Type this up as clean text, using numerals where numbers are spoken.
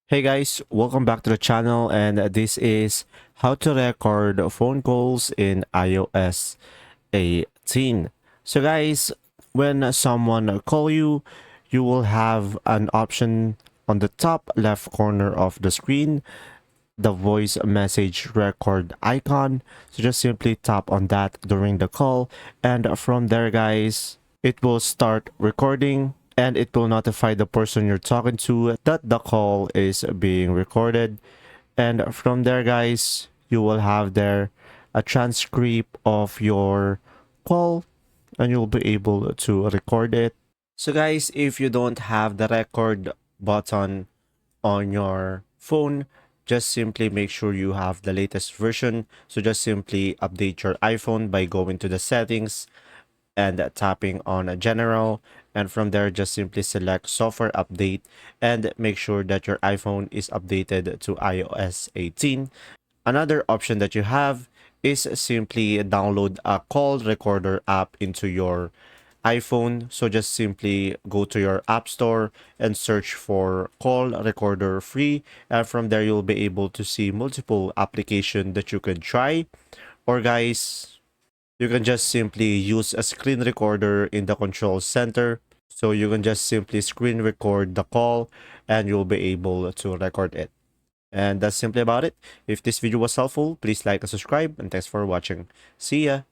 Hey guys, welcome back to the channel, and this is how to record phone calls in iOS 18. So guys, when someone call you, you will have an option on the top left corner of the screen, the voice message record icon. So just simply tap on that during the call, and from there guys, it will start recording and it will notify the person you're talking to that the call is being recorded. And from there guys, you will have there a transcript of your call and you'll be able to record it. So guys, if you don't have the record button on your phone, just simply make sure you have the latest version. So just simply update your iPhone by going to the settings and tapping on general, and from there just simply select software update and make sure that your iPhone is updated to iOS 18. Another option that you have is simply download a call recorder app into your iPhone. So just simply go to your app store and search for call recorder free, and from there you'll be able to see multiple application that you can try. Or guys, you can just simply use a screen recorder in the control center. So you can just simply screen record the call and you'll be able to record it. And that's simply about it. If this video was helpful, please like and subscribe, and thanks for watching. See ya!